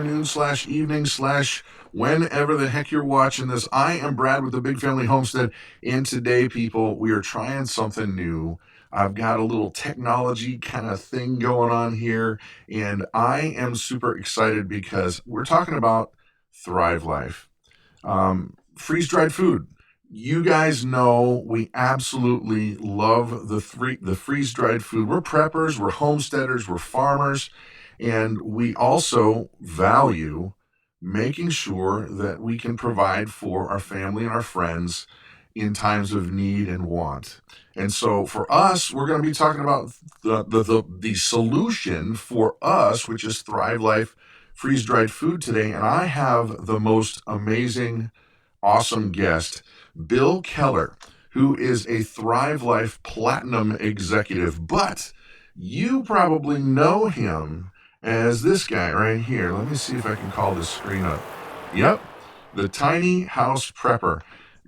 afternoon/evening/whenever the heck you're watching this. I am Brad with the Big Family Homestead, and today, people, we are trying something new. I've got a little technology kind of thing going on here, and I am super excited because we're talking about Thrive Life. Freeze-dried food. You guys know we absolutely love the freeze-dried food. We're preppers, we're homesteaders, we're farmers, and we also value making sure that we can provide for our family and our friends in times of need and want. And so for us, we're going to be talking about the solution for us, which is Thrive Life freeze-dried food today. And I have the most amazing, awesome guest, Bill Keller, who is a Thrive Life Platinum executive. But you probably know him as this guy right here. Let me see if I can call this screen up. Yep, the tiny house prepper.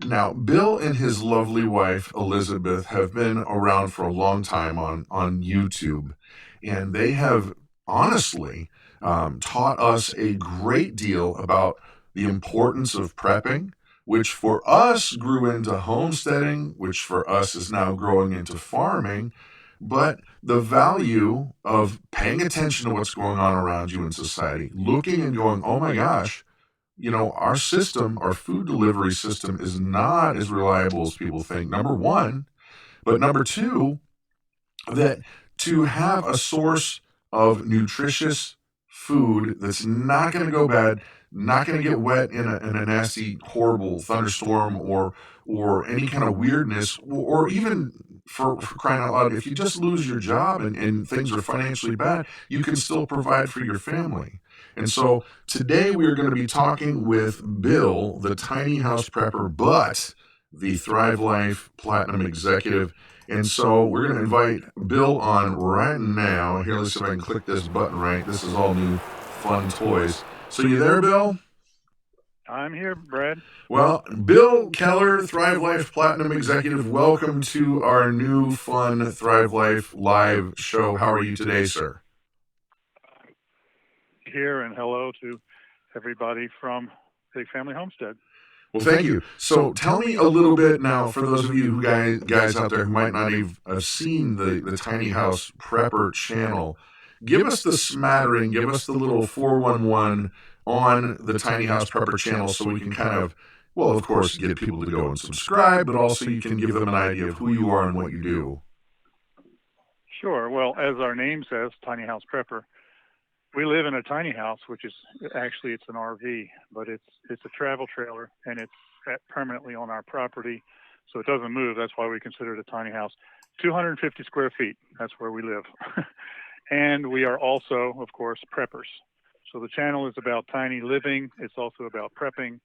Now, Bill and his lovely wife, Elizabeth, have been around for a long time on YouTube, and they have honestly taught us a great deal about the importance of prepping, which for us grew into homesteading, which for us is now growing into farming, but the value of paying attention to what's going on around you in society, looking and going, oh my gosh, our system, our food delivery system is not as reliable as people think, number one. But number two, that to have a source of nutritious food that's not going to go bad, not going to get wet in a nasty, horrible thunderstorm or any kind of weirdness, or even for crying out loud, if you just lose your job and things are financially bad, you can still provide for your family. And so today we're going to be talking with Bill, the tiny house prepper, but the Thrive Life Platinum executive. And so we're going to invite Bill on right now. Here, let's see if I can click this button right. This is all new fun toys. So you there, Bill? I'm here, Brad. Well, Bill Keller, Thrive Life Platinum executive, welcome to our new fun Thrive Life live show. How are you today, sir? Here, and hello to everybody from Big Family Homestead. Well, thank you. So tell me a little bit now, for those of you who guys out there who might not have seen the Tiny House Prepper channel, give us the smattering, give us the little 411 on the Tiny House Prepper channel so we can kind of, well, of course, get people to go and subscribe, but also you can give them an idea of who you are and what you do. Sure. Well, as our name says, Tiny House Prepper, we live in a tiny house, which is actually it's an RV, but it's a travel trailer, and it's permanently on our property, so it doesn't move. That's why we consider it a tiny house. 250 square feet. That's where we live. And we are also, of course, preppers. So the channel is about tiny living. It's also about prepping.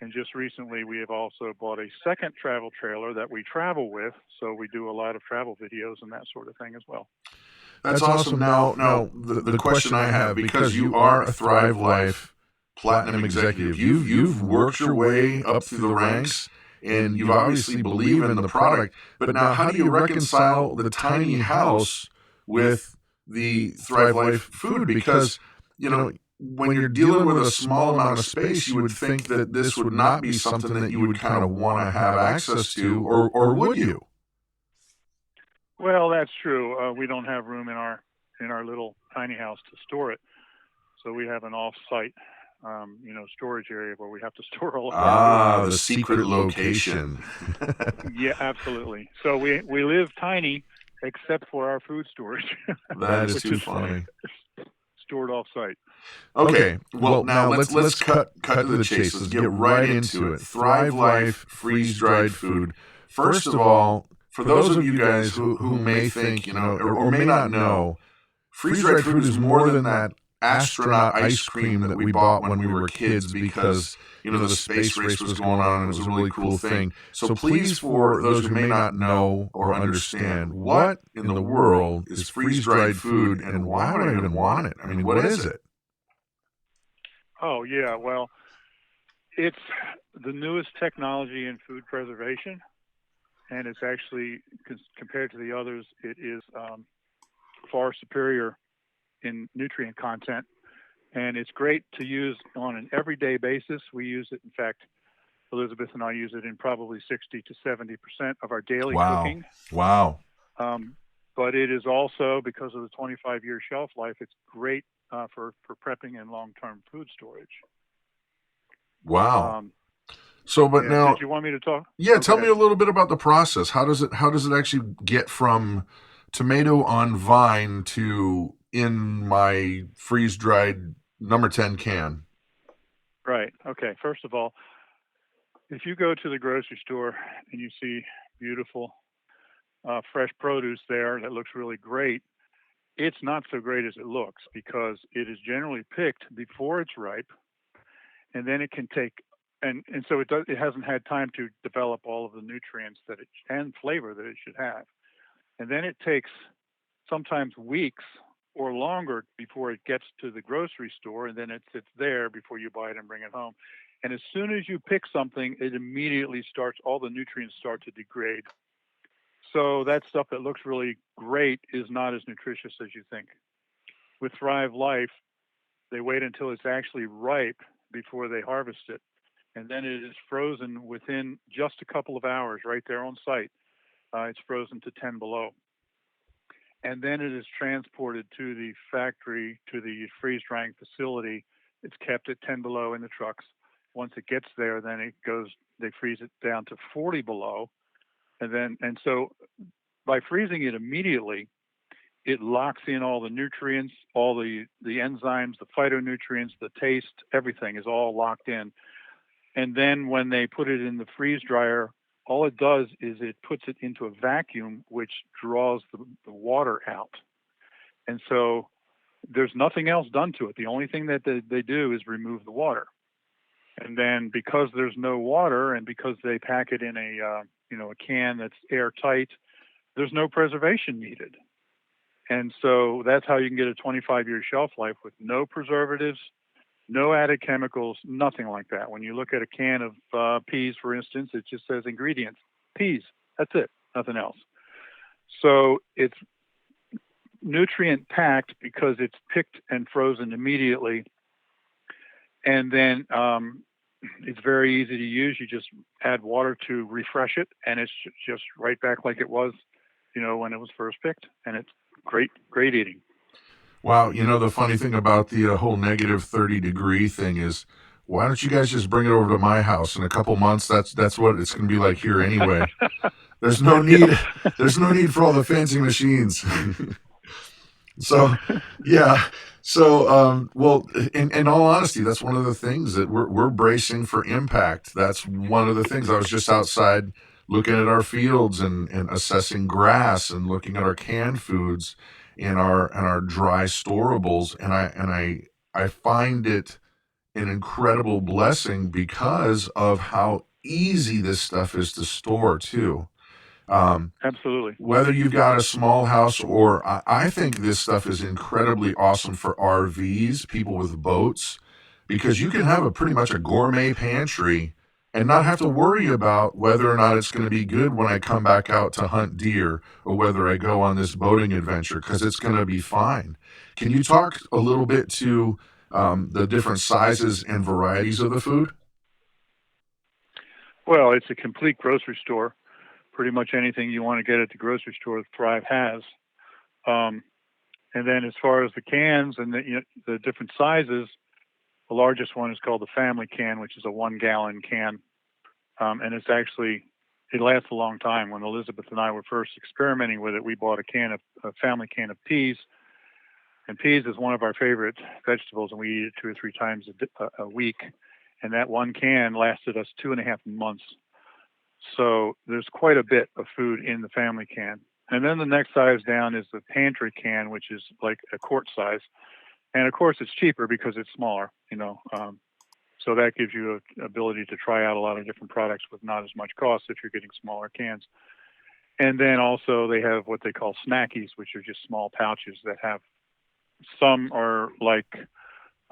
And just recently, we have also bought a second travel trailer that we travel with. So we do a lot of travel videos and that sort of thing as well. That's awesome. Now the question I have, because you are a Thrive Life Platinum executive, you've worked your way up through the ranks, and you obviously believe in the product. But now, how do you reconcile the tiny house with the Thrive Life food? Because when you're dealing with a small amount of space, you would think that this would not be something that you would kind of want to have access to, or would you? Well, that's true. We don't have room in our little tiny house to store it, so we have an off-site, storage area where we have to store all of our food. The secret location. Yeah, absolutely. So we live tiny, except for our food storage. That is too funny. Stored off-site. Okay, well now let's cut to the chase. Let's get right into it. Thrive Life freeze-dried food. First of all, for those of you guys who may think, or may not know, freeze-dried food is more than that astronaut ice cream that we bought when we were kids because, the space race was going on and it was a really cool thing. So please, for those who may not know or understand, what in the world is freeze-dried food and why would I even want it? I mean, what is it? Oh, yeah. Well, it's the newest technology in food preservation. And it's actually, compared to the others, it is far superior in nutrient content and it's great to use on an everyday basis. We use it, in fact, Elizabeth and I use it in probably 60 to 70% of our daily Wow. cooking. Wow. But it is also, because of the 25-year shelf life, it's great for prepping and long-term food storage. Wow. So, but Yeah. now, Did you want me to talk? yeah, Oh, go tell me ahead. a little bit about the process. How does it actually get from tomato on vine to in my freeze dried number 10 can? Right. Okay. First of all, if you go to the grocery store and you see beautiful fresh produce there that looks really great, it's not so great as it looks, because it is generally picked before it's ripe, and then it can take and so it hasn't had time to develop all of the nutrients that it and flavor that it should have. And then it takes sometimes weeks or longer before it gets to the grocery store, and then it sits there before you buy it and bring it home. And as soon as you pick something, it immediately starts, all the nutrients start to degrade. So that stuff that looks really great is not as nutritious as you think. With Thrive Life, they wait until it's actually ripe before they harvest it. And then it is frozen within just a couple of hours right there on site. It's frozen to 10 below. And then it is transported to the factory, to the freeze drying facility. It's kept at 10 below in the trucks. Once it gets there, then they freeze it down to 40 below. And so by freezing it immediately, it locks in all the nutrients, all the enzymes, the phytonutrients, the taste, everything is all locked in. And then when they put it in the freeze dryer, all it does is it puts it into a vacuum, which draws the water out. And so there's nothing else done to it. The only thing that they do is remove the water. And then because there's no water, and because they pack it in a can that's airtight, there's no preservation needed. And so that's how you can get a 25-year shelf life with no preservatives, no added chemicals, nothing like that. When you look at a can of peas, for instance, it just says ingredients, peas. That's it, nothing else. So it's nutrient packed because it's picked and frozen immediately. And then it's very easy to use. You just add water to refresh it, and it's just right back like it was, when it was first picked. And it's great eating. Wow, the funny thing about the whole negative 30-degree thing is, why don't you guys just bring it over to my house in a couple months? That's what it's going to be like here anyway. There's no need. There's no need for all the fancy machines. So, yeah. So, well, in all honesty, that's one of the things that we're bracing for impact. That's one of the things. I was just outside looking at our fields and assessing grass and looking at our canned foods and our dry storables, and I find it an incredible blessing because of how easy this stuff is to store too. Absolutely. Whether you've got a small house or I think this stuff is incredibly awesome for RVs, people with boats, because you can have a pretty much a gourmet pantry and not have to worry about whether or not it's going to be good when I come back out to hunt deer or whether I go on this boating adventure, because it's going to be fine. Can you talk a little bit to the different sizes and varieties of the food? Well, it's a complete grocery store. Pretty much anything you want to get at the grocery store, Thrive has. And then as far as the cans and the different sizes, the largest one is called the family can, which is a 1-gallon can. And it lasts a long time. When Elizabeth and I were first experimenting with it, we bought a family can of peas. And peas is one of our favorite vegetables, and we eat it 2 or 3 times a week. And that one can lasted us 2.5 months. So there's quite a bit of food in the family can. And then the next size down is the pantry can, which is like a quart size. And of course, it's cheaper because it's smaller, so that gives you an ability to try out a lot of different products with not as much cost if you're getting smaller cans. And then also they have what they call snackies, which are just small pouches that have, some are like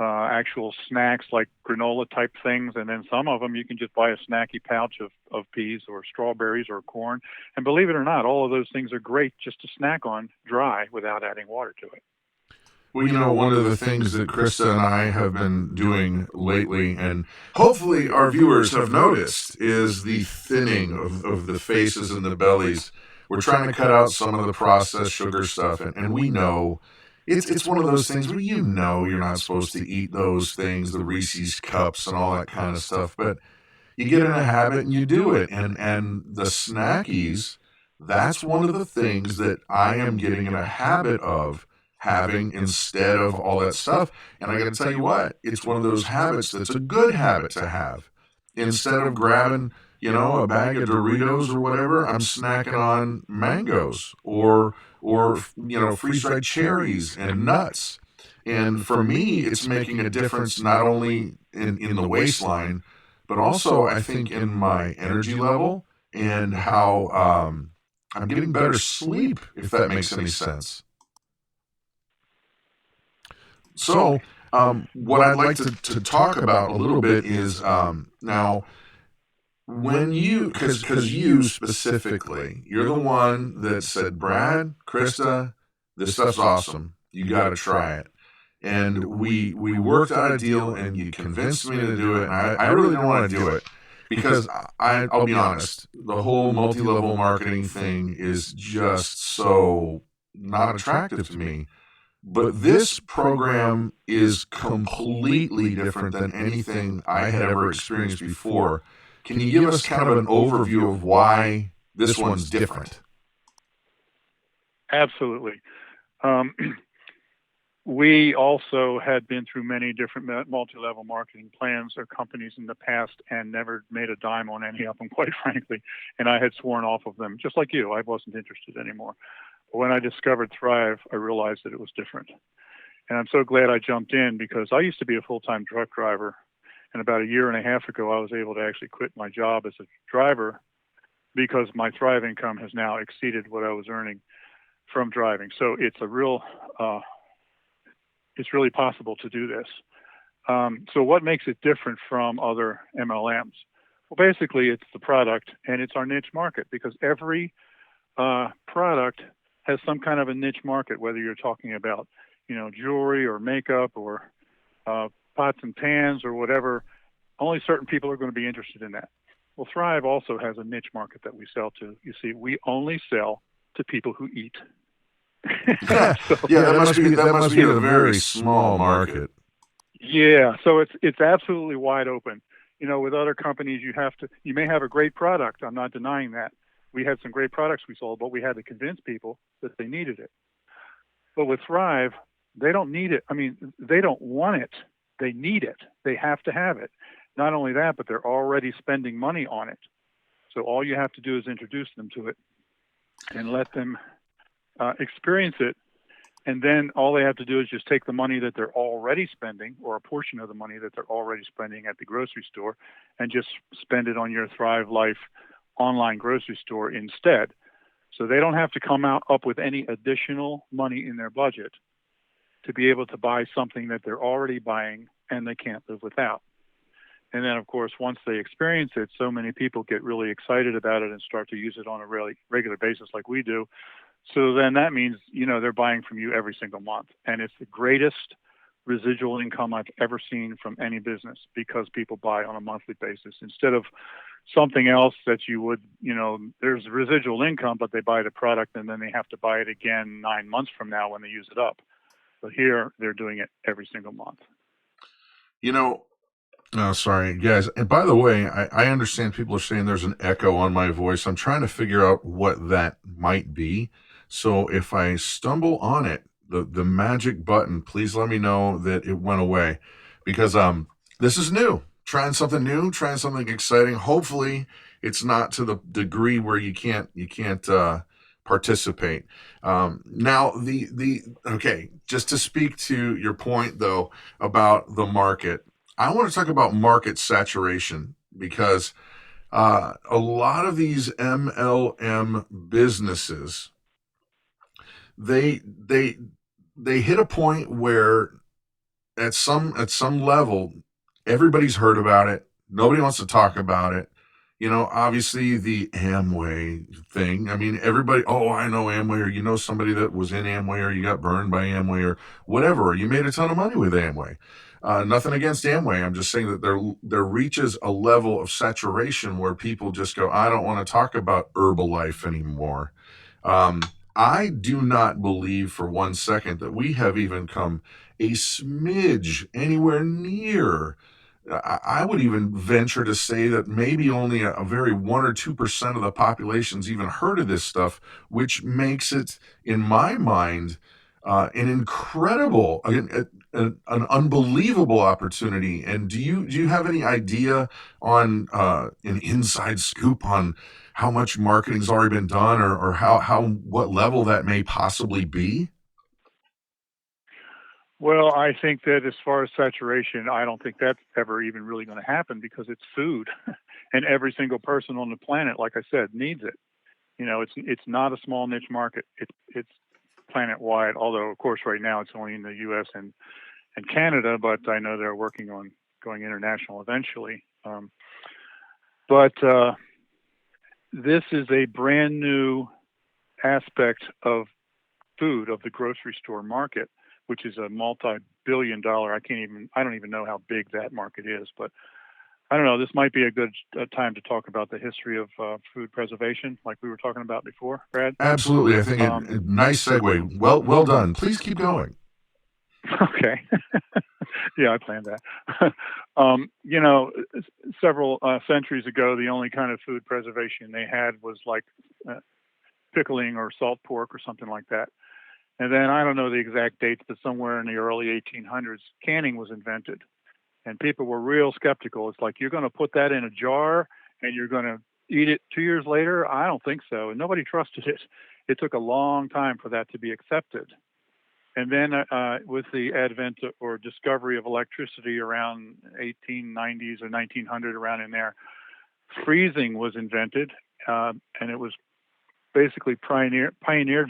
actual snacks like granola type things, and then some of them you can just buy a snacky pouch of peas or strawberries or corn. And believe it or not, all of those things are great just to snack on dry without adding water to it. Well, one of the things that Christa and I have been doing lately, and hopefully our viewers have noticed, is the thinning of the faces and the bellies. We're trying to cut out some of the processed sugar stuff, and we know it's one of those things where you're not supposed to eat those things, the Reese's cups and all that kind of stuff, but you get in a habit and you do it. And the snackies, that's one of the things that I am getting in a habit of having instead of all that stuff. And I got to tell you what, it's one of those habits that's a good habit to have. Instead of grabbing, a bag of Doritos or whatever, I'm snacking on mangoes or freeze-dried cherries and nuts. And for me, it's making a difference not only in the waistline, but also I think in my energy level and how I'm getting better sleep, if that makes any sense. So, what I'd like to talk about a little bit is now, when because you specifically, you're the one that said, Brad, Christa, this stuff's awesome. You got to try it. And we worked out a deal, and you convinced me to do it. And I really don't want to do it because I'll be honest, the whole multi-level marketing thing is just so not attractive to me. But this program is completely different than anything I had ever experienced before. Can you give us kind of an overview of why this one's different? Absolutely. We also had been through many different multi-level marketing plans or companies in the past and never made a dime on any of them, quite frankly. And I had sworn off of them, just like you. I wasn't interested anymore. But when I discovered Thrive, I realized that it was different. And I'm so glad I jumped in because I used to be a full-time truck driver. And about a year and a half ago, I was able to actually quit my job as a driver because my Thrive income has now exceeded what I was earning from driving. So it's it's really possible to do this. So what makes it different from other MLMs? Well, basically, it's the product and it's our niche market because every product has some kind of a niche market, whether you're talking about, jewelry or makeup or pots and pans or whatever. Only certain people are going to be interested in that. Well, Thrive also has a niche market that we sell to. You see, we only sell to people who eat. That must be a very small market. Yeah, so it's absolutely wide open. With other companies, you may have a great product. I'm not denying that. We had some great products we sold, but we had to convince people that they needed it. But with Thrive, they don't need it. I mean, they don't want it. They need it. They have to have it. Not only that, but they're already spending money on it. So all you have to do is introduce them to it and let them experience it. And then all they have to do is just take the money that they're already spending, or a portion of the money that they're already spending at the grocery store, and just spend it on your Thrive Life online grocery store instead. So they don't have to come up with any additional money in their budget to be able to buy something that they're already buying and they can't live without. And then, of course, once they experience it, so many people get really excited about it and start to use it on a really regular basis like we do. So then that means, they're buying from you every single month. And it's the greatest residual income I've ever seen from any business because people buy on a monthly basis instead of something else that you would, there's residual income, but they buy the product and then they have to buy it again 9 months from now when they use it up. But here they're doing it every single month. Oh, sorry, guys. And by the way, I understand people are saying there's an echo on my voice. I'm trying to figure out what that might be. So if I stumble on it, the magic button, please let me know that it went away because this is new. Trying something new, trying something exciting. Hopefully it's not to the degree where you can't participate. Now okay, just to speak to your point though about the market, I want to talk about market saturation because a lot of these MLM businesses, they hit a point where at some level everybody's heard about it. Nobody wants to talk about it. Obviously the Amway thing. I mean, everybody, oh, I know Amway, or somebody that was in Amway, or you got burned by Amway, or whatever, or you made a ton of money with Amway. Nothing against Amway. I'm just saying that there reaches a level of saturation where people just go, I don't want to talk about Herbalife anymore. Um, I do not believe for one second that we have even come a smidge anywhere near. I would even venture to say that maybe only a very 1 or 2% of the population's even heard of this stuff, which makes it, in my mind, an incredible, an unbelievable opportunity. And do you have any idea on an inside scoop on how much marketing's already been done, or how what level that may possibly be? Well, I think that as far as saturation, I don't think that's ever even really going to happen because it's food, and every single person on the planet, like I said, needs it. It's not a small niche market. It's planet wide. Although, of course, right now it's only in the U.S. and Canada, but I know they're working on going international eventually. But this is a brand new aspect of food of the grocery store market, which is a multi-billion-dollar. I don't even know how big that market is, but I don't know. This might be a good time to talk about the history of food preservation, like we were talking about before, Brad. Absolutely. I think a nice segue. Well done. Please keep going. Okay. Yeah, I planned that. Several centuries ago, the only kind of food preservation they had was like pickling or salt pork or something like that. And then I don't know the exact dates, but somewhere in the early 1800s, canning was invented. And people were real skeptical. It's like, you're going to put that in a jar and you're going to eat it 2 years later? I don't think so. And nobody trusted it. It took a long time for that to be accepted. And then with the advent or discovery of electricity around 1890s or 1900, around in there, freezing was invented. And it was basically pioneered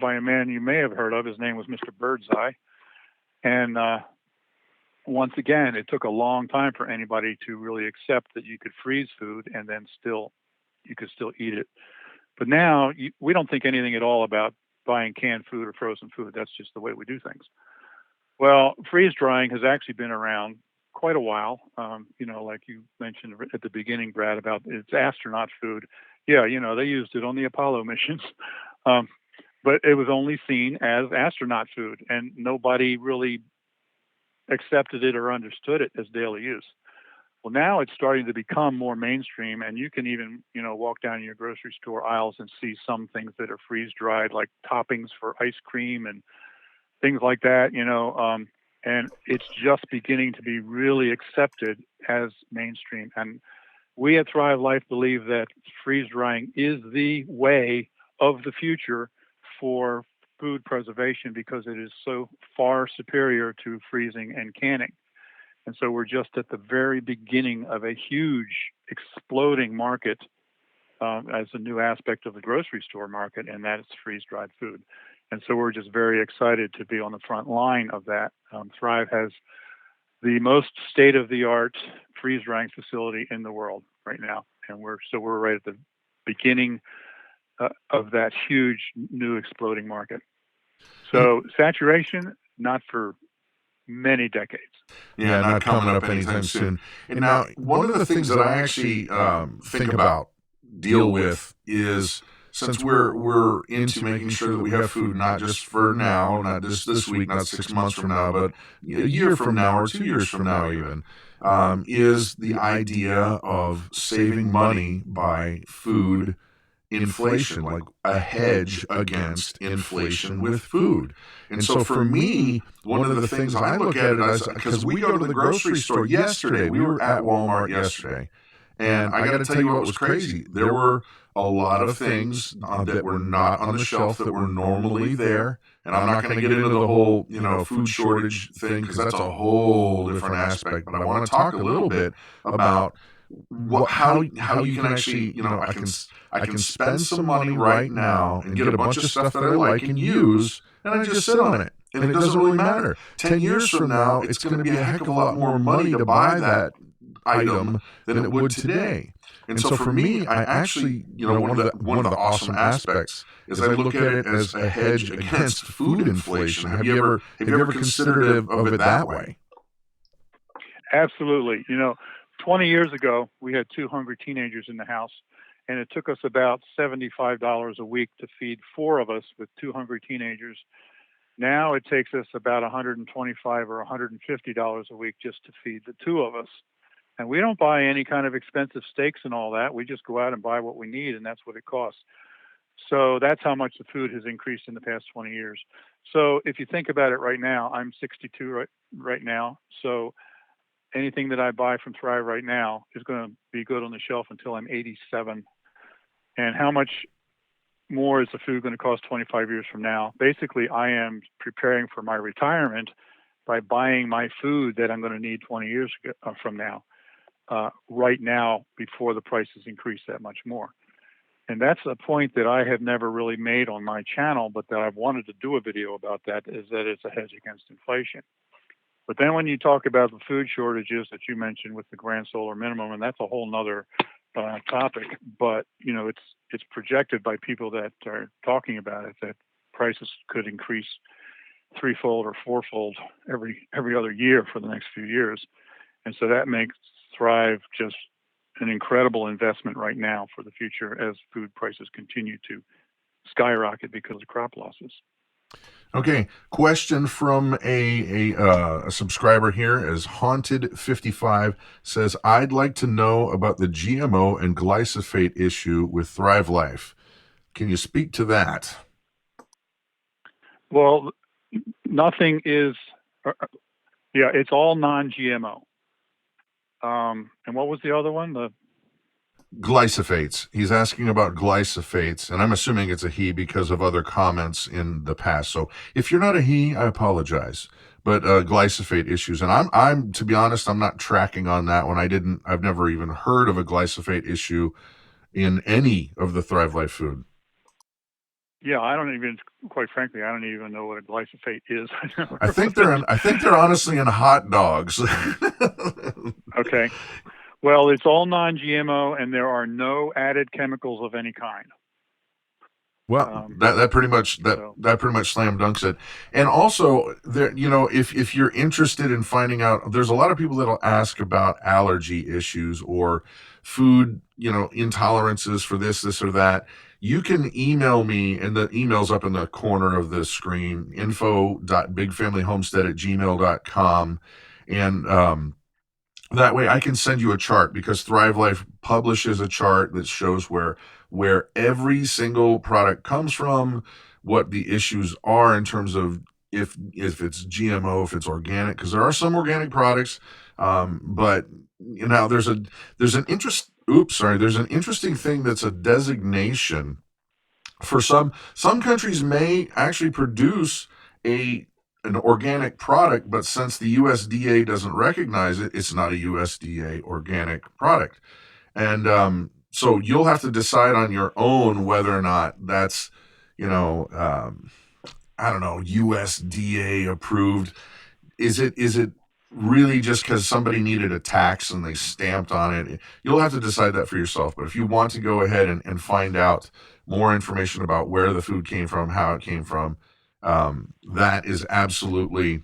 by a man you may have heard of. His name was Mr. Birdseye. And once again, it took a long time for anybody to really accept that you could freeze food and then you could still eat it. But now we don't think anything at all about buying canned food or frozen food. That's just the way we do things. Well, freeze drying has actually been around quite a while. Like you mentioned at the beginning, Brad, about it's astronaut food. Yeah, they used it on the Apollo missions. But it was only seen as astronaut food, and nobody really accepted it or understood it as daily use. Well, now it's starting to become more mainstream, and you can even, walk down your grocery store aisles and see some things that are freeze dried, like toppings for ice cream and things like that, and it's just beginning to be really accepted as mainstream. And we at Thrive Life believe that freeze drying is the way of the future for food preservation because it is so far superior to freezing and canning. And so we're just at the very beginning of a huge exploding market as a new aspect of the grocery store market, and that is freeze-dried food. And so we're just very excited to be on the front line of that. Thrive has the most state-of-the-art freeze-drying facility in the world right now, and we're right at the beginning of that huge new exploding market. So saturation, not for many decades. Yeah, not coming up anytime soon. And now, one of the things that I actually think about, deal with, is since we're into making sure that we have food not just for now, not just this week, not 6 months from now, but a year from now or 2 years from now even, is the idea of saving money by food inflation, like a hedge against inflation with food. And so for me, one of the things I look at it as, because we go to the grocery store yesterday, we were at Walmart yesterday, and I got to tell you what was crazy. There were a lot of things that were not on the shelf that were normally there. And I'm not going to get into the whole, food shortage thing, because that's a whole different aspect. But I want to talk a little bit about how you can actually, I can spend some money right now and get a bunch of stuff that I like and use, and I just sit on it. And it doesn't really matter. 10 years from now, it's going to be a heck of a lot more money to buy that item than it would today. And so for me, I actually, one of the awesome aspects is I look at it as a hedge against food inflation. Have you ever considered of it that way? Absolutely. 20 years ago, we had two hungry teenagers in the house, and it took us about $75 a week to feed four of us with two hungry teenagers. Now it takes us about $125 or $150 a week just to feed the two of us. And we don't buy any kind of expensive steaks and all that. We just go out and buy what we need, and that's what it costs. So that's how much the food has increased in the past 20 years. So if you think about it right now, I'm 62 right now. So anything that I buy from Thrive right now is going to be good on the shelf until I'm 87. And how much more is the food going to cost 25 years from now? Basically, I am preparing for my retirement by buying my food that I'm going to need 20 years from now, right now, before the prices increase that much more. And that's a point that I have never really made on my channel, but that I've wanted to do a video about, that is that it's a hedge against inflation. But then when you talk about the food shortages that you mentioned with the grand solar minimum, and that's a whole nother topic, but it's projected by people that are talking about it that prices could increase threefold or fourfold every other year for the next few years. And so that makes Thrive just an incredible investment right now for the future as food prices continue to skyrocket because of crop losses. Okay, question from a subscriber here as Haunted55 says, I'd like to know about the GMO and glyphosate issue with Thrive Life. Can you speak to that? Well, nothing is, it's all non-GMO. And what was the other one? The glyphosates. He's asking about glyphosates, and I'm assuming it's a he because of other comments in the past. So if you're not a he, I apologize. But glyphosate issues, and I'm to be honest, I'm not tracking on that one. I've never even heard of a glyphosate issue in any of the Thrive Life food. Yeah, quite frankly, I don't even know what a glyphosate is. I think they're honestly in hot dogs. Okay. Well, it's all non-GMO, and there are no added chemicals of any kind. Well, that pretty much slam dunks it. And also, there, if you're interested in finding out, there's a lot of people that'll ask about allergy issues or food, intolerances for this or that. You can email me, and the email's up in the corner of the screen, info.bigfamilyhomestead@gmail.com. And that way I can send you a chart, because Thrive Life publishes a chart that shows where every single product comes from, what the issues are in terms of if it's GMO, if it's organic, because there are some organic products, but there's an interesting thing that's a designation for some countries may actually produce an organic product, but since the USDA doesn't recognize it, it's not a USDA organic product. And so you'll have to decide on your own whether or not that's, USDA approved. Is it really just because somebody needed a tax and they stamped on it? You'll have to decide that for yourself. But if you want to go ahead and find out more information about where the food came from, how it came from, that is absolutely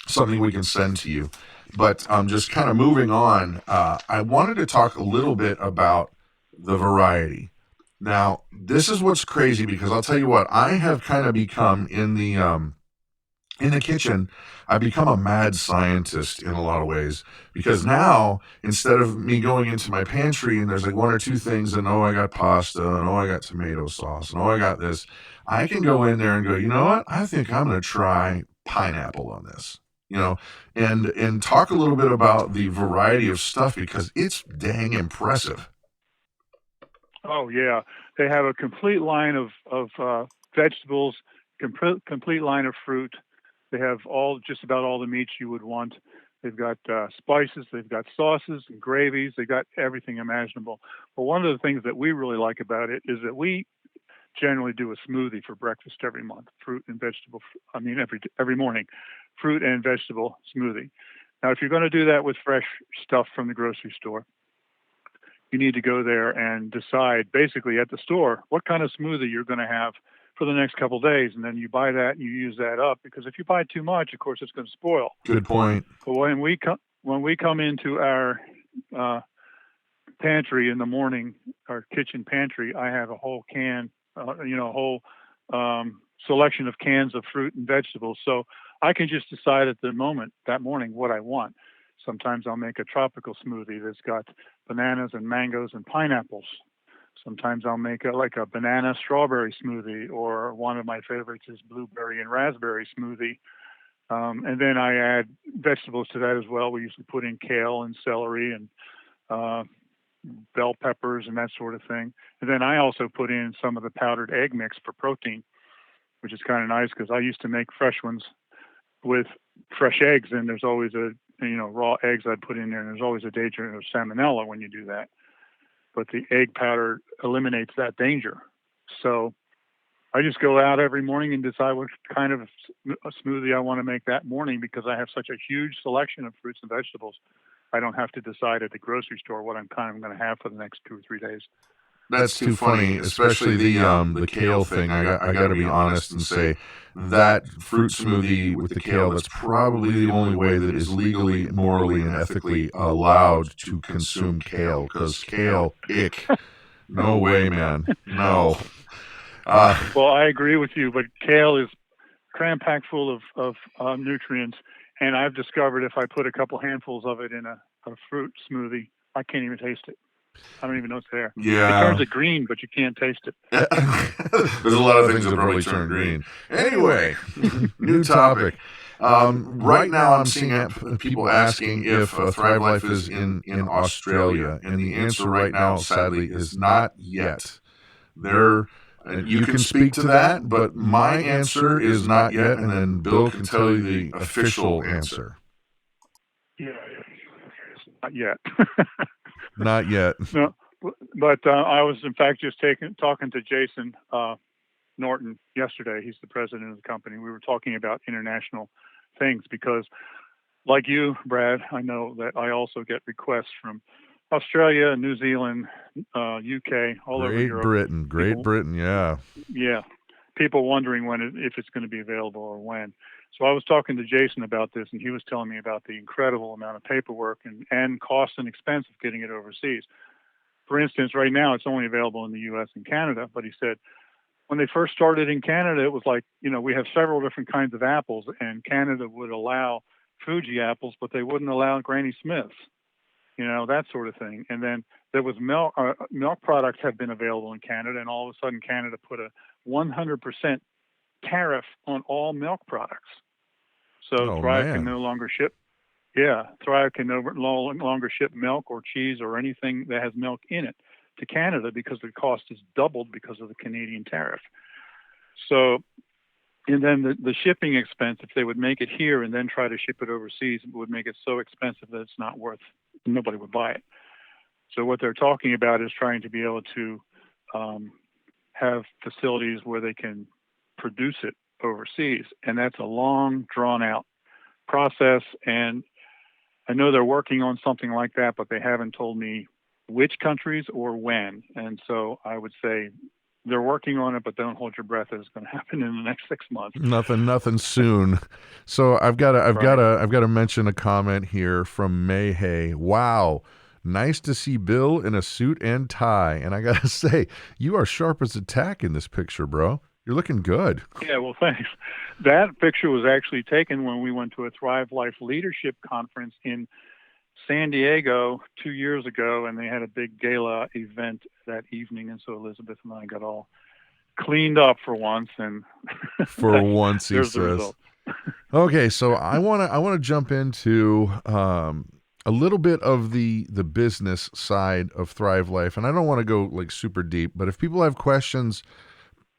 something we can send to you. But just kind of moving on, I wanted to talk a little bit about the variety. Now, this is what's crazy, because I'll tell you what, I have kind of become in the kitchen, I've become a mad scientist in a lot of ways, because now, instead of me going into my pantry and there's like one or two things, and I got pasta, and I got tomato sauce, and I got this, I can go in there and go, you know what, I think I'm going to try pineapple on this, and talk a little bit about the variety of stuff, because it's dang impressive. Oh yeah, they have a complete line of vegetables, complete line of fruit. They have just about all the meats you would want. They've got spices, they've got sauces and gravies, they've got everything imaginable. But one of the things that we really like about it is that we generally do a smoothie for breakfast every month, fruit and vegetable. Every morning, fruit and vegetable smoothie. Now, if you're going to do that with fresh stuff from the grocery store, you need to go there and decide basically at the store what kind of smoothie you're going to have for the next couple of days, and then you buy that and you use that up, because if you buy too much, of course, it's going to spoil. Good point. But when we come into our pantry in the morning, our kitchen pantry, I have a whole can, whole selection of cans of fruit and vegetables. So I can just decide at the moment that morning what I want. Sometimes I'll make a tropical smoothie that's got bananas and mangoes and pineapples. Sometimes I'll make a banana strawberry smoothie, or one of my favorites is blueberry and raspberry smoothie. And then I add vegetables to that as well. We usually put in kale and celery and bell peppers and that sort of thing. And then I also put in some of the powdered egg mix for protein, which is kind of nice because I used to make fresh ones with fresh eggs, and there's always raw eggs I'd put in there, and there's always a danger of salmonella when you do that. But the egg powder eliminates that danger. So I just go out every morning and decide what kind of a smoothie I want to make that morning, because I have such a huge selection of fruits and vegetables. I don't have to decide at the grocery store what I'm kind of going to have for the next 2 or 3 days. That's too funny, especially the kale thing. I got to be honest and say that fruit smoothie with the kale, that's probably the only way that is legally, morally, and ethically allowed to consume kale, because kale, ick. No way, man. No. Well, I agree with you, but kale is cram-packed full of nutrients, and I've discovered if I put a couple handfuls of it in a fruit smoothie, I can't even taste it. I don't even know it's there. Yeah. It turns it green, but you can't taste it. There's a lot of things that probably turn green. Anyway, new topic. Right now I'm seeing people asking if Thrive Life is in Australia, and the answer right now, sadly, is not yet. You can speak to that, but my answer is not yet, and then Bill can tell you the official answer. Yeah, not yet. Not yet. No, but I was in fact just talking to Jason Norton yesterday. He's the president of the company. We were talking about international things because, like you, Brad, I know that I also get requests from Australia, New Zealand, UK, all over Europe. Great Britain, yeah. Yeah, people wondering if it's going to be available or when. So I was talking to Jason about this, and he was telling me about the incredible amount of paperwork and cost and expense of getting it overseas. For instance, right now it's only available in the U.S. and Canada, but he said when they first started in Canada, it was like, we have several different kinds of apples, and Canada would allow Fuji apples, but they wouldn't allow Granny Smiths, that sort of thing. And then there was milk products have been available in Canada, and all of a sudden Canada put a 100% tariff on all milk products. So Thrive can no longer ship. Yeah, Thrive can no longer ship milk or cheese or anything that has milk in it to Canada because the cost is doubled because of the Canadian tariff. So, and then the shipping expense, if they would make it here and then try to ship it overseas, it would make it so expensive that it's not worth. Nobody would buy it. So what they're talking about is trying to be able to have facilities where they can produce it overseas, and that's a long, drawn-out process. And I know they're working on something like that, but they haven't told me which countries or when. And so I would say they're working on it, but don't hold your breath that it's going to happen in the next 6 months. Nothing soon. So I've got to mention a comment here from Mayhay. Wow. Nice to see Bill in a suit and tie. And I got to say, you are sharp as a tack in this picture, bro. You're looking good. Yeah, well, thanks. That picture was actually taken when we went to a Thrive Life Leadership Conference in San Diego 2 years ago, and they had a big gala event that evening, and so Elizabeth and I got all cleaned up for once. And for once, he says. Okay, so I want to jump into a little bit of the business side of Thrive Life, and I don't want to go like super deep, but if people have questions,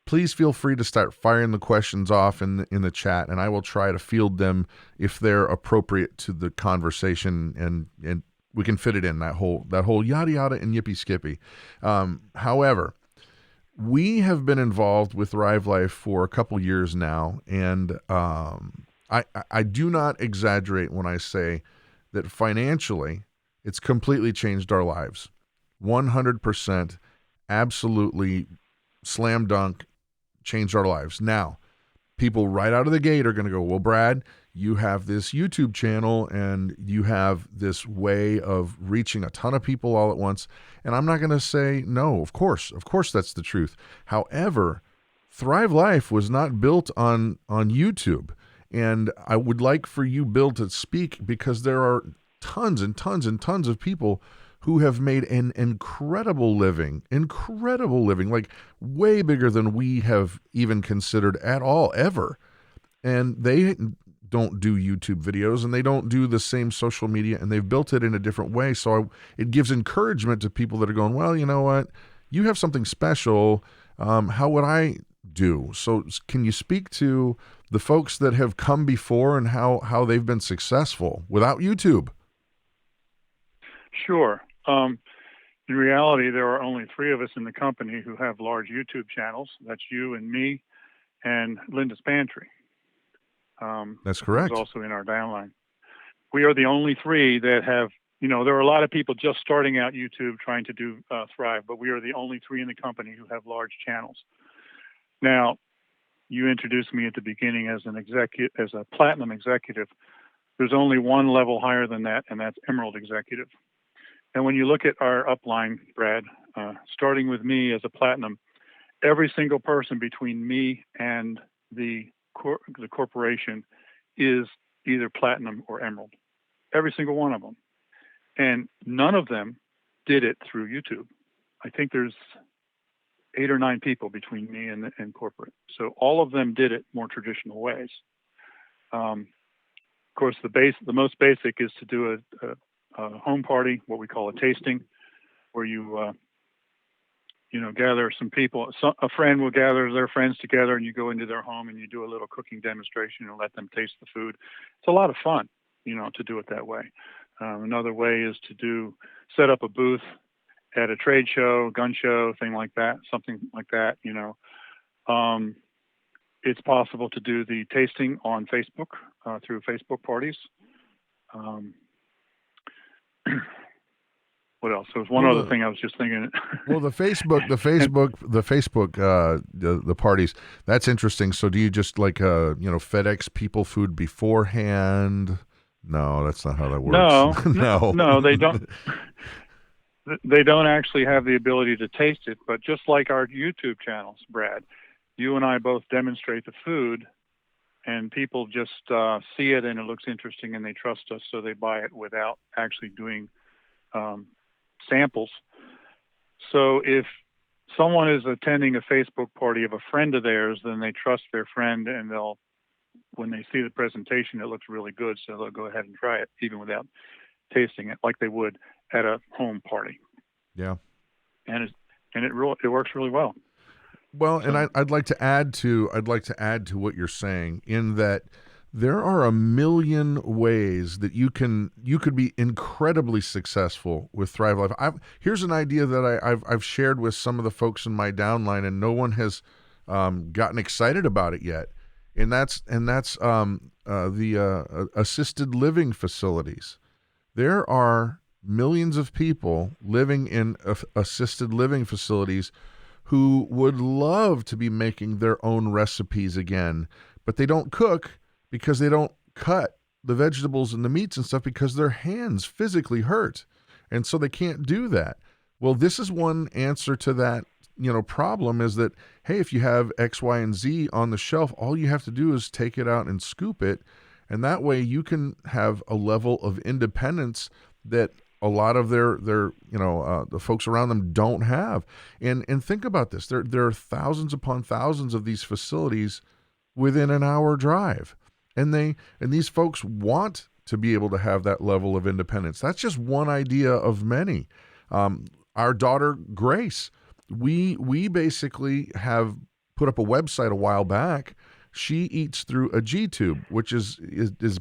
please feel free to start firing the questions off in the chat, and I will try to field them if they're appropriate to the conversation, and we can fit it in that whole yada yada and yippee skippy. However, we have been involved with Thrive Life for a couple years now, and I do not exaggerate when I say that financially, it's completely changed our lives. 100%, absolutely, slam dunk, changed our lives. Now, people right out of the gate are going to go, well, Brad, you have this YouTube channel and you have this way of reaching a ton of people all at once. And I'm not going to say no, of course that's the truth. However, Thrive Life was not built on YouTube. And I would like for you, Bill, to speak, because there are tons and tons and tons of people who have made an incredible living, like way bigger than we have even considered at all, ever. And they don't do YouTube videos and they don't do the same social media, and they've built it in a different way. So it gives encouragement to people that are going, well, you know what? You have something special. How would I do? So can you speak to the folks that have come before and how they've been successful without YouTube? Sure. In reality, there are only 3 of us in the company who have large YouTube channels. That's you and me and Linda's Pantry. That's correct. Who's also in our downline. We are the only 3 that have, there are a lot of people just starting out YouTube trying to do Thrive, but we are the only 3 in the company who have large channels. Now, you introduced me at the beginning as a platinum executive. There's only one level higher than that, and that's Emerald executive. And when you look at our upline, Brad, starting with me as a platinum, every single person between me and the corporation is either platinum or emerald. Every single one of them. And none of them did it through YouTube. I think there's 8 or 9 people between me and corporate. So all of them did it more traditional ways. Of course, the most basic is to do a home party, what we call a tasting, where you gather some people. A friend will gather their friends together, and you go into their home and you do a little cooking demonstration and let them taste the food. It's a lot of fun, to do it that way. Another way is to set up a booth at a trade show, gun show, something like that. It's possible to do the tasting on Facebook through Facebook parties. What else? There was one other thing I was just thinking. Well, the parties. That's interesting. So do you just FedEx people food beforehand? No, that's not how that works. No, they don't. They don't actually have the ability to taste it. But just like our YouTube channels, Brad, you and I both demonstrate the food, and people just see it and it looks interesting and they trust us, so they buy it without actually doing samples. So if someone is attending a Facebook party of a friend of theirs, then they trust their friend, and when they see the presentation, it looks really good, so they'll go ahead and try it even without tasting it, like they would at a home party. Yeah, and it works really well. Well, and I'd like to add to what you're saying, in that there are a million ways that you could be incredibly successful with Thrive Life. Here's an idea that I've shared with some of the folks in my downline, and no one has gotten excited about it yet. And that's the assisted living facilities. There are millions of people living in assisted living facilities who would love to be making their own recipes again, but they don't cook because they don't cut the vegetables and the meats and stuff because their hands physically hurt. And so they can't do that. Well, this is one answer to that, problem, is that, hey, if you have X, Y, and Z on the shelf, all you have to do is take it out and scoop it. And that way you can have a level of independence that a lot of the folks around them don't have. And think about this. There are thousands upon thousands of these facilities within an hour drive. And these folks want to be able to have that level of independence. That's just one idea of many. Our daughter, Grace, we basically have put up a website a while back. She eats through a G-tube, which is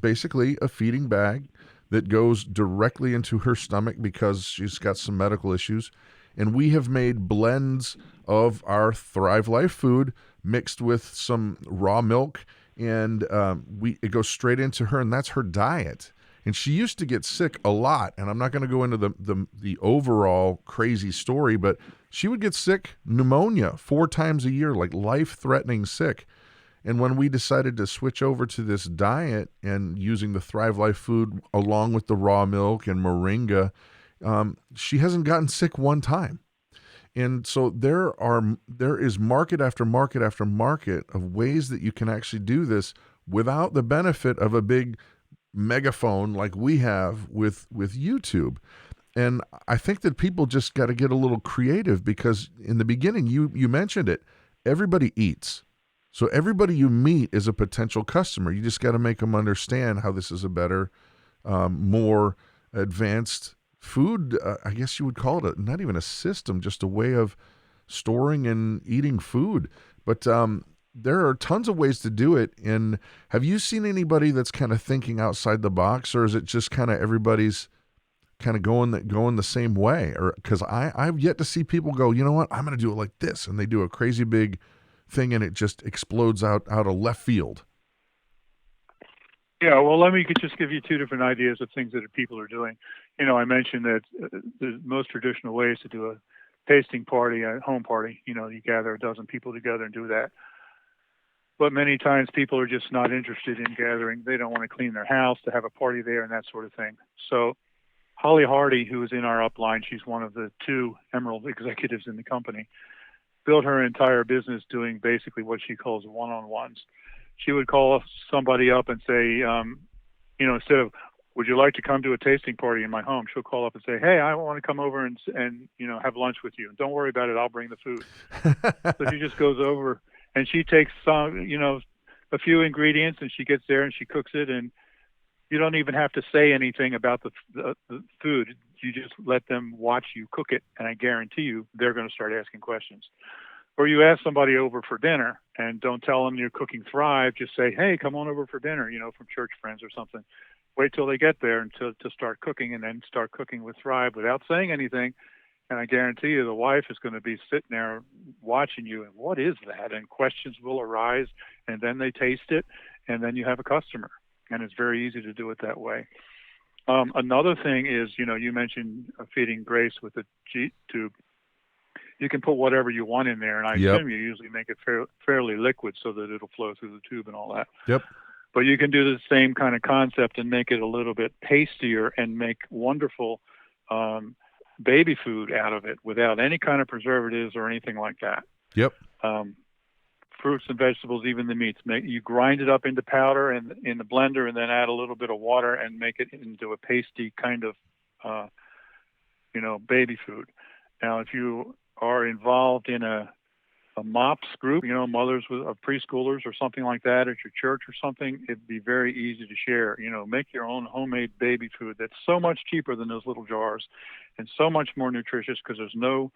basically a feeding bag that goes directly into her stomach because she's got some medical issues. And we have made blends of our Thrive Life food mixed with some raw milk, and it goes straight into her, and that's her diet. And she used to get sick a lot. And I'm not going to go into the overall crazy story, but she would get sick, pneumonia 4 times a year, like life-threatening sick. And when we decided to switch over to this diet and using the Thrive Life food along with the raw milk and moringa, she hasn't gotten sick one time. And so there is market after market after market of ways that you can actually do this without the benefit of a big megaphone like we have with YouTube. And I think that people just got to get a little creative, because in the beginning you mentioned it, everybody eats. So everybody you meet is a potential customer. You just got to make them understand how this is a better, more advanced food. I guess you would call it not even a system, just a way of storing and eating food. But there are tons of ways to do it. And have you seen anybody that's kind of thinking outside the box, or is it just kind of everybody's kind of going the same way? Or because I've yet to see people go, you know what, I'm going to do it like this, and they do a crazy big thing and it just explodes out of left field. Yeah, well, let me just give you 2 different ideas of things that people are doing. I mentioned that the most traditional way is to do a tasting party, a home party. You gather a dozen people together and do that. But many times people are just not interested in gathering. They don't want to clean their house to have a party there and that sort of thing. So Holly Hardy, who is in our upline, she's one of the 2 Emerald executives in the company, built her entire business doing basically what she calls one-on-ones. She would call somebody up and say, instead of, would you like to come to a tasting party in my home? She'll call up and say, hey, I want to come over and have lunch with you. Don't worry about it. I'll bring the food. So she just goes over and she takes a few ingredients, and she gets there and she cooks it. And you don't even have to say anything about the food. You just let them watch you cook it, and I guarantee you they're going to start asking questions. Or you ask somebody over for dinner, and don't tell them you're cooking Thrive. Just say, hey, come on over for dinner, from church friends or something. Wait till they get there to start cooking, and then start cooking with Thrive without saying anything. And I guarantee you the wife is going to be sitting there watching you, and what is that? And questions will arise, and then they taste it, and then you have a customer. And it's very easy to do it that way. Another thing is, you mentioned feeding Grace with a G tube. You can put whatever you want in there, and I assume you usually make it fairly liquid so that it'll flow through the tube and all that. Yep. But you can do the same kind of concept and make it a little bit pastier and make wonderful baby food out of it without any kind of preservatives or anything like that. Yep. Fruits and vegetables, even the meats. You grind it up into powder and in the blender, and then add a little bit of water and make it into a pasty kind of, baby food. Now, if you are involved in a MOPS group, mothers of preschoolers or something like that at your church or something, it'd be very easy to share. Make your own homemade baby food that's so much cheaper than those little jars and so much more nutritious because there's no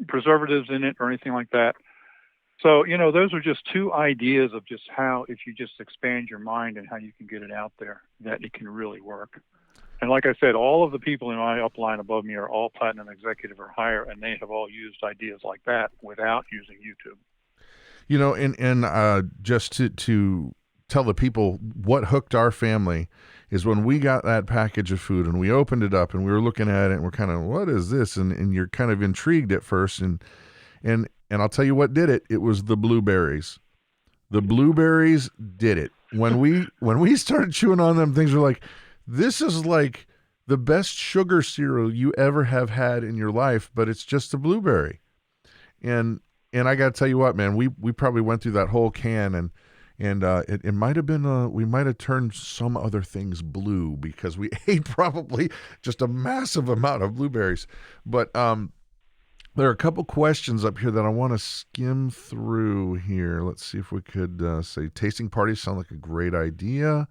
preservatives in it or anything like that. So, those are just 2 ideas of just how, if you just expand your mind and how you can get it out there, that it can really work. And like I said, all of the people in my upline above me are all platinum executive or higher, and they have all used ideas like that without using YouTube. And just to tell the people what hooked our family is when we got that package of food and we opened it up and we were looking at it and we're kind of, what is this? And you're kind of intrigued at first. And I'll tell you what did it. It was the blueberries. The blueberries did it. When we started chewing on them, things were like, this is like the best sugar cereal you ever have had in your life, but it's just a blueberry. And I got to tell you what, man, we probably went through that whole can, and it might have been we might have turned some other things blue because we ate probably just a massive amount of blueberries. But there are a couple questions up here that I want to skim through here. Let's see if we could say tasting parties sound like a great idea.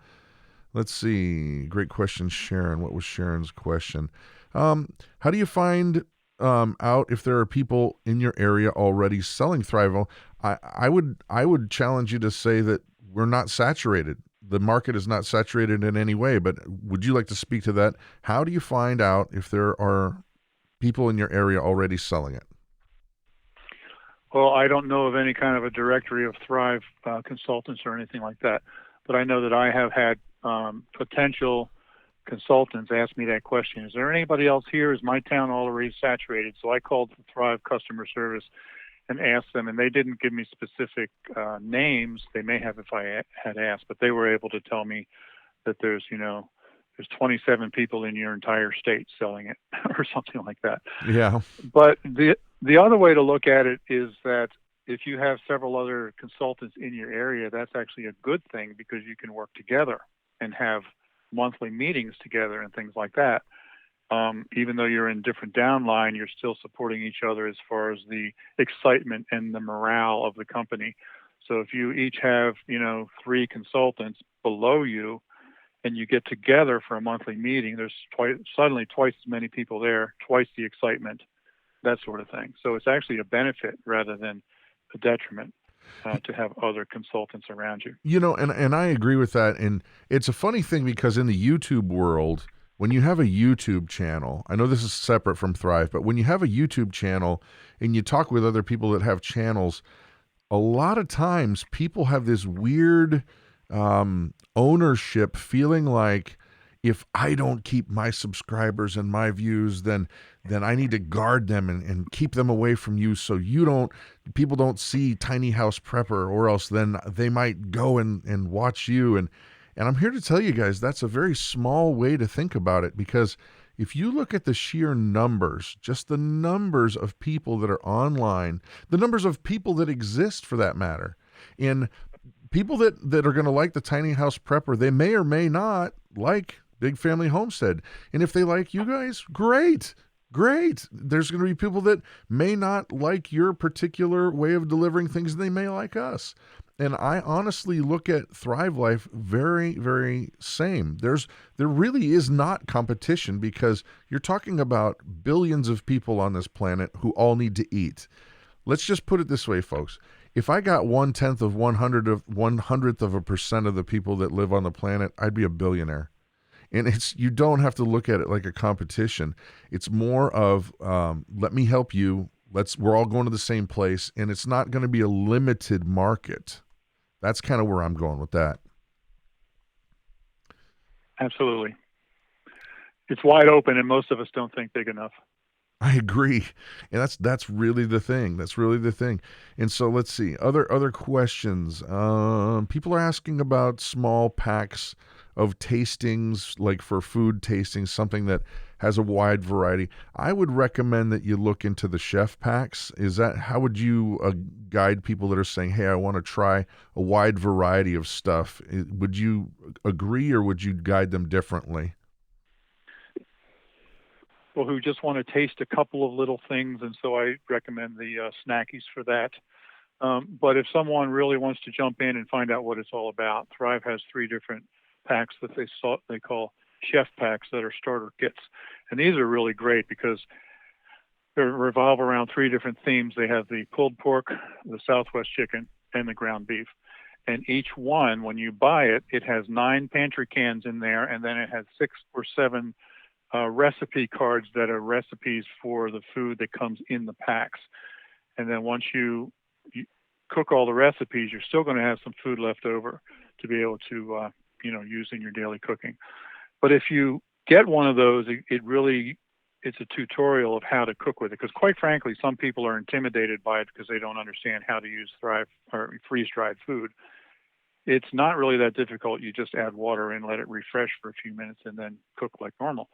Let's see. Great question, Sharon. What was Sharon's question? How do you find out if there are people in your area already selling Thrival? I would challenge you to say that we're not saturated. The market is not saturated in any way, but would you like to speak to that? How do you find out if there are people in your area already selling it? Well, I don't know of any kind of a directory of Thrive consultants or anything like that, but I know that I have had potential consultants ask me that question. Is there anybody else here? Is my town already saturated? So I called the Thrive customer service and asked them, and they didn't give me specific names. They may have if I had asked, but they were able to tell me that there's 27 people in your entire state selling it or something like that. Yeah. But the other way to look at it is that if you have several other consultants in your area, that's actually a good thing because you can work together and have monthly meetings together and things like that. Even though you're in different downline, you're still supporting each other as far as the excitement and the morale of the company. So if you each have, 3 consultants below you and you get together for a monthly meeting, there's suddenly twice as many people there, twice the excitement, that sort of thing. So it's actually a benefit rather than a detriment to have other consultants around you. And I agree with that. And it's a funny thing because in the YouTube world, when you have a YouTube channel, I know this is separate from Thrive, but when you have a YouTube channel and you talk with other people that have channels, a lot of times people have this weird ownership feeling like if I don't keep my subscribers and my views, then I need to guard them and keep them away from you so people don't see Tiny House Prepper, or else then they might go and watch you. And I'm here to tell you guys that's a very small way to think about it, because if you look at the sheer numbers, just the numbers of people that are online, the numbers of people that exist for that matter, and people that are going to like the Tiny House Prepper, they may or may not like Big Family Homestead. And if they like you guys, great. There's going to be people that may not like your particular way of delivering things, and they may like us. And I honestly look at Thrive Life very, very same. There really is not competition, because you're talking about billions of people on this planet who all need to eat. Let's just put it this way, folks. If I got 1/10 of 100th of a percent of the people that live on the planet, I'd be a billionaire. And you don't have to look at it like a competition. It's more of let me help you. We're all going to the same place, and it's not going to be a limited market. That's kind of where I'm going with that. Absolutely. It's wide open, and most of us don't think big enough. I agree. And that's really the thing. And so let's see. Other questions. People are asking about small packs of tastings, like for food tastings, something that has a wide variety. I would recommend that you look into the chef packs. How would you guide people that are saying, hey, I want to try a wide variety of stuff? Would you agree, or would you guide them differently? Well, who just want to taste a couple of little things, and so I recommend the snackies for that. But if someone really wants to jump in and find out what it's all about, Thrive has 3 different packs that they call chef packs that are starter kits. And these are really great because they revolve around 3 different themes. They have the pulled pork, the Southwest chicken, and the ground beef. And each one, when you buy it, it has 9 pantry cans in there, and then it has 6 or 7 recipe cards that are recipes for the food that comes in the packs. And then once you cook all the recipes, you're still going to have some food left over to be able to use in your daily cooking. But if you get one of those, it's a tutorial of how to cook with it, because quite frankly, some people are intimidated by it because they don't understand how to use Thrive or freeze-dried food. It's not really that difficult. You just add water in, let it refresh for a few minutes, and then cook like normal.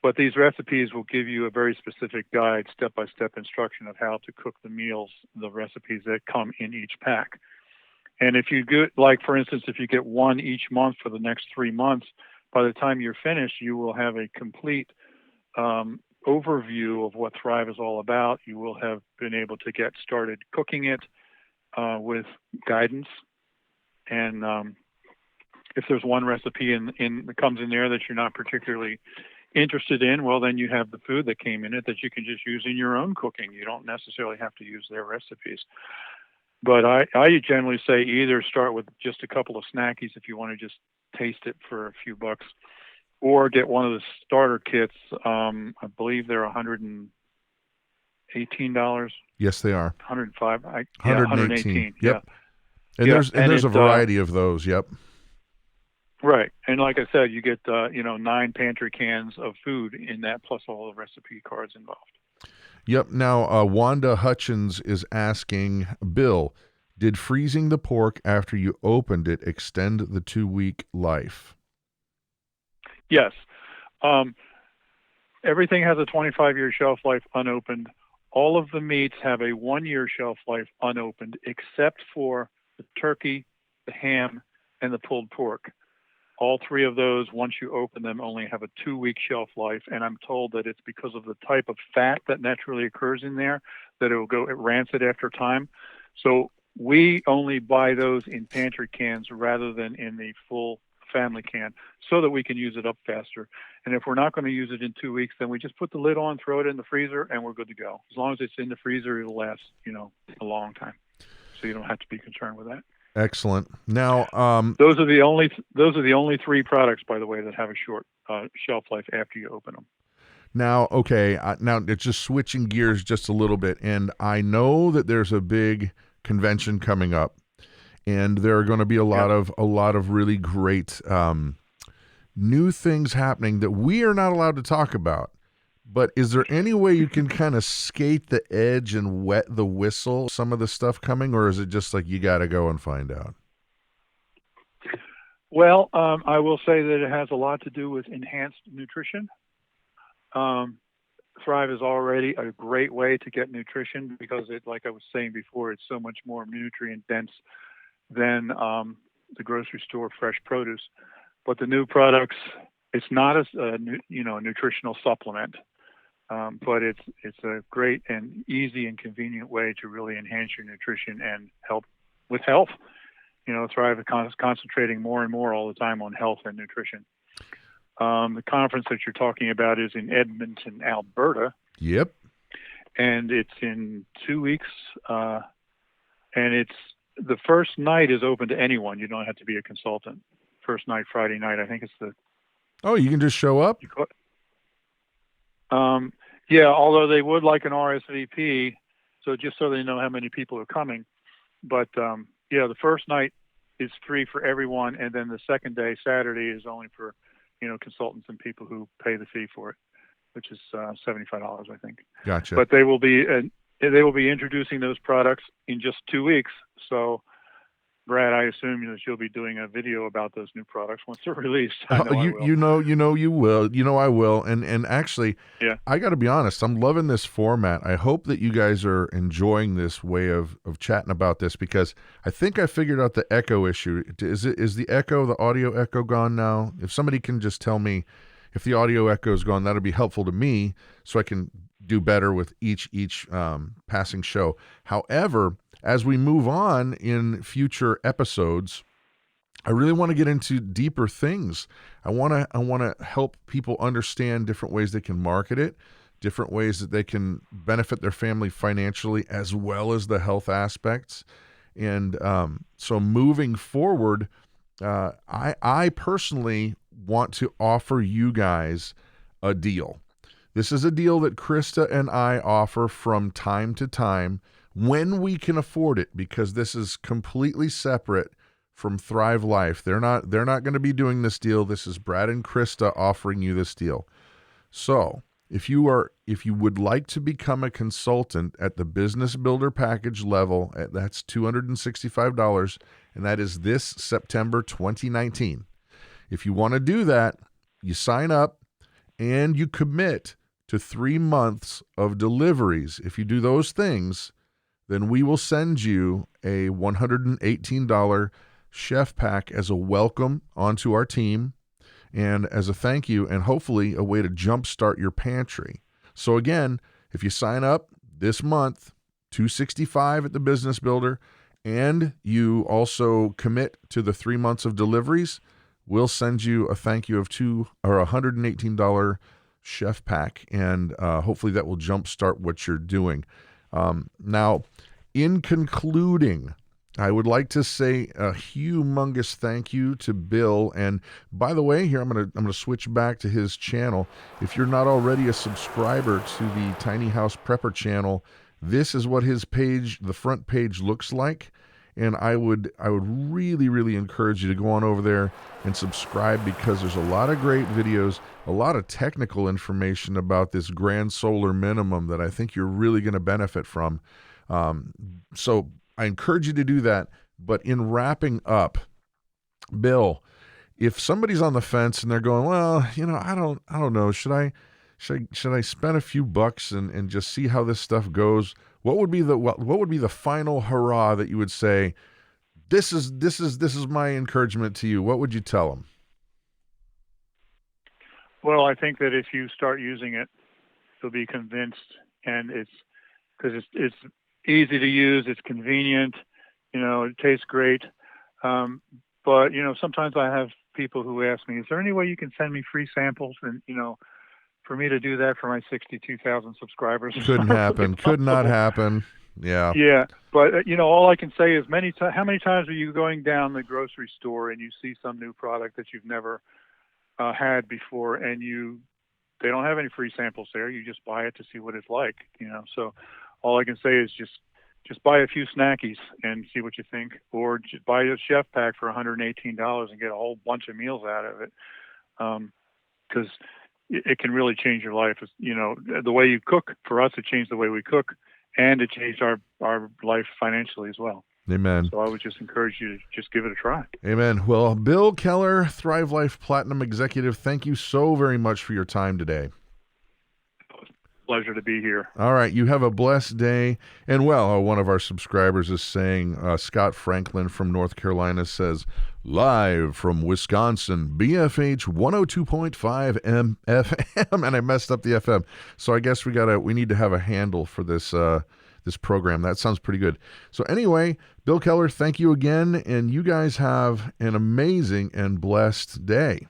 But these recipes will give you a very specific guide, step-by-step instruction of how to cook the meals, the recipes that come in each pack. And if you get, like, for instance, if you get one each month for the next 3 months, by the time you're finished, you will have a complete overview of what Thrive is all about. You will have been able to get started cooking it with guidance. And if there's one recipe that comes in there that you're not particularly interested in, well, then you have the food that came in it that you can just use in your own cooking. You don't necessarily have to use their recipes. But I generally say either start with just a couple of snackies if you want to just taste it for a few bucks, or get one of the starter kits. I believe they're $118. Yes, they are. 105. 118. Yep. Yeah. And there's a variety of those. Yep. Right. And like I said, you get, 9 pantry cans of food in that, plus all the recipe cards involved. Yep. Now, Wanda Hutchins is asking, Bill, did freezing the pork after you opened it extend the 2-week life? Yes. Everything has a 25-year shelf life unopened. All of the meats have a 1-year shelf life unopened, except for the turkey, the ham, and the pulled pork. All 3 of those, once you open them, only have a 2-week shelf life, and I'm told that it's because of the type of fat that naturally occurs in there that it will go rancid after time. So we only buy those in pantry cans rather than in the full family can, so that we can use it up faster. And if we're not going to use it in 2 weeks, then we just put the lid on, throw it in the freezer, and we're good to go. As long as it's in the freezer, it'll last, a long time. So you don't have to be concerned with that. Excellent. Now, those are the only 3 products, by the way, that have a short shelf life after you open them. Now, okay, now it's just switching gears just a little bit, and I know that there's a big convention coming up, and there are going to be a lot of really great new things happening that we are not allowed to talk about. But is there any way you can kind of skate the edge and wet the whistle, some of the stuff coming, or is it just like you got to go and find out? Well, I will say that it has a lot to do with enhanced nutrition. Thrive is already a great way to get nutrition because like I was saying before, it's so much more nutrient dense than the grocery store fresh produce. But the new products, it's not a nutritional supplement, but it's a great and easy and convenient way to really enhance your nutrition and help with health. Thrive is concentrating more and more all the time on health and nutrition. The conference that you're talking about is in Edmonton, Alberta. Yep. And it's in 2 weeks. And it's the first night is open to anyone. You don't have to be a consultant. First night, Friday night. I think it's the. Oh, you can just show up? Yeah, although they would like an RSVP, so just so they know how many people are coming. But the first night is free for everyone, and then the second day, Saturday, is only for consultants and people who pay the fee for it, which is $75, I think. Gotcha. But they will be introducing those products in just 2 weeks. So, Brad, I assume that you'll be doing a video about those new products once they're released. I will. You will. I will. And actually, I got to be honest, I'm loving this format. I hope that you guys are enjoying this way of chatting about this, because I think I figured out the echo issue. Is the audio echo gone now? If somebody can just tell me if the audio echo is gone, that'll be helpful to me so I can do better with each passing show. However, as we move on in future episodes, I really want to get into deeper things. I want to help people understand different ways they can market it, different ways that they can benefit their family financially, as well as the health aspects. And so moving forward, I personally want to offer you guys a deal. This is a deal that Christa and I offer from time to time when we can afford it, because this is completely separate from Thrive Life. They're not going to be doing this deal. This is Brad and Christa offering you this deal. So if you would like to become a consultant at the business builder package level, that's $265, and that is this September 2019. If you want to do that, you sign up and you commit to 3 months of deliveries. If you do those things, then we will send you a $118 chef pack as a welcome onto our team and as a thank you, and hopefully a way to jumpstart your pantry. So again, if you sign up this month, $265 at the Business Builder, and you also commit to the 3 months of deliveries, we'll send you a thank you of $118 chef pack, and hopefully that will jumpstart what you're doing. Now, in concluding, I would like to say a humongous thank you to Bill. And by the way, here I'm gonna switch back to his channel. If you're not already a subscriber to the Tiny House Prepper channel, this is what his page, the front page, looks like. And I would really, really encourage you to go on over there and subscribe, because there's a lot of great videos, a lot of technical information about this grand solar minimum that I think you're really going to benefit from. So I encourage you to do that. But in wrapping up, Bill, if somebody's on the fence and they're going, well, I don't know, should I spend a few bucks and just see how this stuff goes? What would be the final hurrah that you would say? This is my encouragement to you. What would you tell them? Well, I think that if you start using it, you'll be convinced, and it's easy to use, it's convenient, it tastes great. But sometimes I have people who ask me, is there any way you can send me free samples? And for me to do that for my 62,000 subscribers, Couldn't happen. Could not happen. Yeah. Yeah, but all I can say is how many times are you going down the grocery store and you see some new product that you've never had before, and they don't have any free samples there. You just buy it to see what it's like, So all I can say is just buy a few snackies and see what you think, or just buy a chef pack for $118 and get a whole bunch of meals out of it, because it can really change your life. The way you cook. For us, it changed the way we cook, and it changed our life financially as well. Amen. So I would just encourage you to just give it a try. Amen. Well, Bill Keller, Thrive Life Platinum Executive, thank you so very much for your time today. Pleasure to be here. All right. You have a blessed day. And one of our subscribers is saying, Scott Franklin from North Carolina says, live from Wisconsin, BFH 102.5 FM. And I messed up the FM. So I guess we need to have a handle for this program. That sounds pretty good. So anyway, Bill Keller, thank you again. And you guys have an amazing and blessed day.